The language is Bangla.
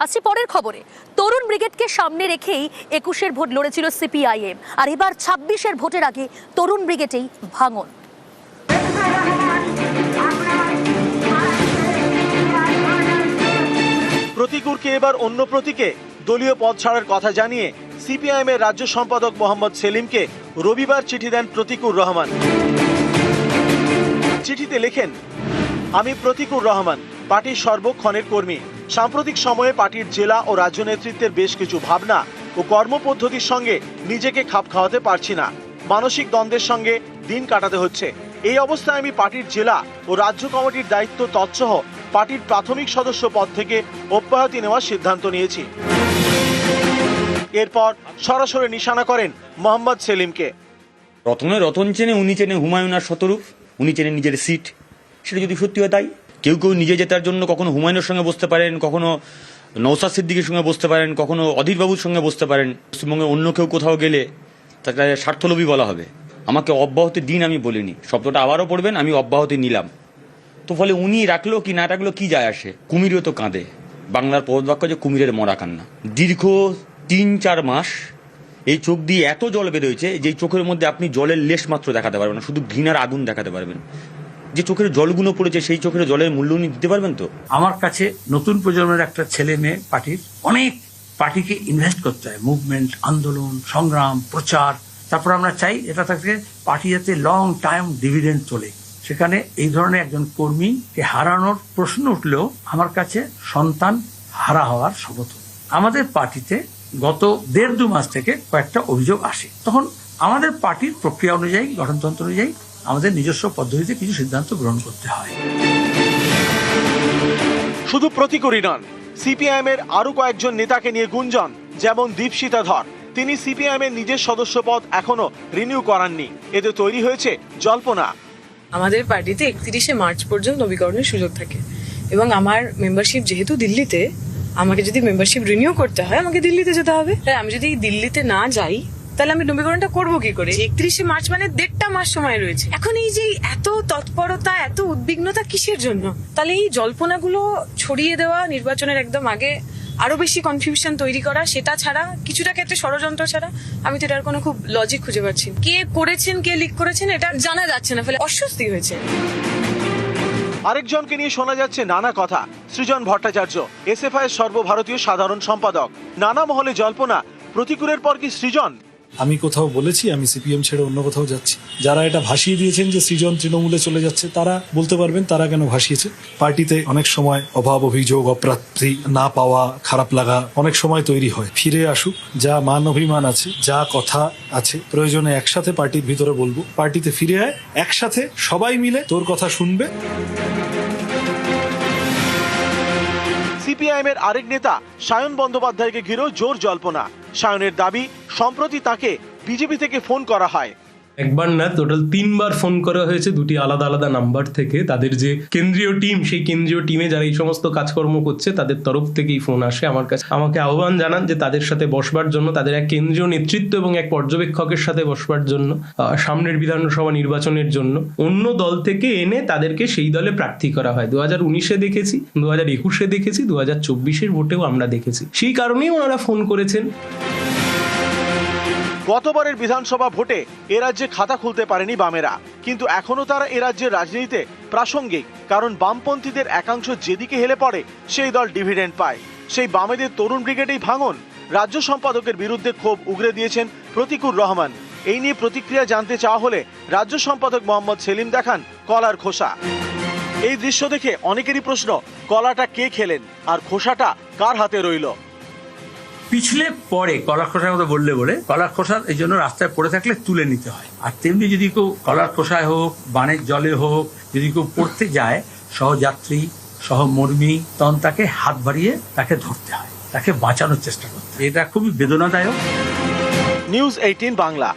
আসছি পরের খবরে। তরুণ ব্রিগেডকে সামনে রেখেই 21-এর ভোট লড়েছিল সিপিআইএম, আর এবার 26-এর ভোটের আগে তরুণ ব্রিগেডেই ভাঙন। প্রতীকুরকে এবার অন্য প্রতীকে দলীয় পদ ছাড়ার কথা জানিয়ে সিপিআইএম এর রাজ্য সম্পাদক মোহাম্মদ সেলিমকে রবিবার চিঠি দেন প্রতীকুর রহমান। চিঠিতে লেখেন, আমি প্রতীকুর রহমান, পার্টির সর্বক্ষণের কর্মী। সাম্প্রতিক সময়ে পার্টির জেলা ও রাজ্য নেতৃত্বের বেশ কিছু ভাবনা ও কর্মপদ্ধতির সঙ্গে নিজেকে খাপ খাওয়াতে পারছি না। মানসিক দ্বন্দ্বের সঙ্গে দিন কাটাতে হচ্ছে। এই অবস্থায় আমি পার্টির জেলা ও রাজ্য কমিটির দায়িত্ব তৎসহ পার্টির প্রাথমিক সদস্য পদ থেকে অব্যাহতি নেওয়ার সিদ্ধান্ত নিয়েছি। এরপর সরাসরি নিশানা করেন মোহাম্মদ সেলিমকে। রতনে রতন চেনে, উনি চেনে হুমায়ুন আর শতরূপ, উনি চেনে নিজের সিট। সেটা যদি সত্যি হয় তাই। কেউ কেউ নিজে জেতার জন্য কখনো হুমায়ুনের সঙ্গে বসতে পারেন, কখনো নওশাদ সিদ্দিকীর সঙ্গে বসতে পারেন, কখনো অধীরবাবুর সঙ্গে বসতে পারেন। পশ্চিমবঙ্গে অন্য কেউ কোথাও গেলে তাকে স্বার্থলোভী বলা হবে। আমাকে অব্যাহতি দিন আমি বলিনি, শব্দটা আবারও পড়বেন, আমি অব্যাহতি নিলাম। তো ফলে উনি রাখলো কি না রাখলো কি যায় আসে? কুমিরও তো কাঁদে। বাংলার প্রবাদ বাক্য যে কুমিরের মরা কান্না। দীর্ঘ 3-4 মাস এই চোখ দিয়ে এত জল বেরোয়েছে যে চোখের মধ্যে আপনি জলের লেশ মাত্র দেখাতে পারবেন না, শুধু ঘৃণার আগুন দেখাতে পারবেন। যে চোখের জলগুলো পড়েছে সেই চোখের জলের মূল্য উনি দিতে পারবেন তো? আমার কাছে নতুন প্রজন্মের একটা ছেলে মেয়ে পার্টির অনেক পার্টিকে ইনভেস্ট করতে হয়, মুভমেন্ট, আন্দোলন, সংগ্রাম, প্রচার। তারপর আমরা চাই এটা থেকে পার্টি যাতে লং টাইম ডিভিডেন্ড তোলে। সেখানে এই ধরনের একজন কর্মীকে হারানোর প্রশ্ন উঠলেও আমার কাছে সন্তান হারা হওয়ার শপথ। আমাদের পার্টিতে গত 1.5-2 মাস থেকে কয়েকটা অভিযোগ আসে। তখন আমাদের পার্টির প্রক্রিয়া অনুযায়ী, গঠনতন্ত্র অনুযায়ী আমাদের নিজস্ব পদ্ধতিতে কিছু সিদ্ধান্ত গ্রহণ করতে হয়। শুধু প্রতীকুরই নন, সিপিআইএম এর আরো কয়েকজন নেতাকে নিয়ে গুঞ্জন, যেমন দীপশিতা ধর। তিনি সিপিআইএম এর নিজের সদস্য পদ এখনো রিনিউ করাননি। এতে তৈরি হয়েছে জল্পনা। আমাদের পার্টিতে 31শে মার্চ পর্যন্ত নবীকরণের সুযোগ থাকে, এবং আমার মেম্বারশিপ যেহেতু দিল্লিতে, আমাকে যদি মেম্বারশিপ রিনিউ করতে হয় আমাকে দিল্লিতে যেতে হবে। তাই আমি যদি দিল্লিতে না যাই তাহলে আমি নবীকরণটা করবো কি করে? 31শে মার্চ মানে 1.5 মাস সময় রয়েছে। এখন এই যে এত তৎপরতা, এত উদ্বিগ্নতা কিসের জন্য? তাহলে এই জল্পনাগুলো ছড়িয়ে দেওয়া, নির্বাচনের একদম আগে আরো বেশি কনফিউশন তৈরি করা, সেটা ছাড়া কিছুটা ক্ষেত্রে ষড়যন্ত্র ছাড়া আমি তো এটার কোনো খুব লজিক খুঁজে পাচ্ছি। কে করেছেন, কে লিক করেছেন এটা জানা যাচ্ছে না, ফলে অস্বস্তি হয়েছে। আরেকজনকে নিয়ে শোনা যাচ্ছে নানা কথা। সৃজন ভট্টাচার্য, এসএফআই এর সর্বভারতীয় সাধারণ সম্পাদক। নানা মহলে জল্পনা, প্রতীকুরের পর কি সৃজন? আমি কোথাও বলেছি আমি সিপিএম ছেড়ে অন্য কোথাও যাচ্ছি? যারা এটা ভাসিয়ে দিয়েছেন যে সৃজন তৃণমূলে চলে যাচ্ছে, তারা বলতে পারবেন তারা কেন ভাসিয়েছে। পার্টিতে অনেক সময় অভাব, অভিযোগ, অপ্রাপ্তি, না পাওয়া, খারাপ লাগা অনেক সময় তৈরি হয়। ফিরে আসুক, যা মান অভিমান আছে, যা কথা আছে, প্রয়োজনে একসাথে পার্টির ভিতরে বলবো। পার্টিতে ফিরে আয়, একসাথে সবাই মিলে তোর কথা শুনবে। সিপিআইএম এর আরেক নেতা সায়ন বন্দ্যোপাধ্যায়কে ঘিরেও জোর জল্পনা। সায়নের দাবি, সম্প্রতি তাকে বিজেপি থেকে ফোন করা হয়। একবার না, টোটাল 3 বার ফোন করা হয়েছে, 2টি আলাদা আলাদা নাম্বার থেকে। তাদের যে কেন্দ্রীয় টিম, সেই কেন্দ্রীয় টিমে যারা এই সমস্ত কাজকর্ম করছে তাদের তরফ থেকেই ফোন আসে আমার কাছে। আমাকে আহ্বান জানান যে তাদের সাথে বসবার জন্য, তাদের এক কেন্দ্রীয় নেতৃত্ব এবং এক পর্যবেক্ষকের সাথে বসবার জন্য, সামনের বিধানসভা নির্বাচনের জন্য অন্য দল থেকে এনে তাদেরকে সেই দলে প্রার্থী করা হয়। 2019-এ দেখেছি, 2021-এ দেখেছি, 2024-এর ভোটেও আমরা দেখেছি। সেই কারণেই ওনারা ফোন করেছেন। গতবারের বিধানসভা ভোটে এ রাজ্যে খাতা খুলতে পারেনি বামেরা, কিন্তু এখনো তারা এ রাজ্যের রাজনীতিতে প্রাসঙ্গিক। কারণ বামপন্থীদের একাংশ যেদিকে হেলে পড়ে সেই দল ডিভিডেন্ড পায়। সেই বামেদের তরুণ ব্রিগেডেই ভাঙন। রাজ্য সম্পাদকের বিরুদ্ধে ক্ষোভ উগরে দিয়েছেন প্রতীকুর রহমান। এই নিয়ে প্রতিক্রিয়া জানতে চাওয়া হলে রাজ্য সম্পাদক মোহাম্মদ সেলিম দেখান কলার খোসা। এই দৃশ্য দেখে অনেকেরই প্রশ্ন, কলাটা কে খেলেন আর খোসাটা কার হাতে রইল? পিছলে পরে কলার খোসার কথা বললে কলার খোসা এই জন্য রাস্তায় পড়ে থাকলে তুলে নিতে হয়। আর তেমনি যদি কেউ কলার খোসায় হোক, বানের জলে হোক, যদি কেউ পড়তে যায়, সহযাত্রী, সহমর্মী, তখন তাকে হাত বাড়িয়ে তাকে ধরতে হয়, তাকে বাঁচানোর চেষ্টা করতে হয়। এটা খুবই বেদনাদায়ক। নিউজ 18 বাংলা।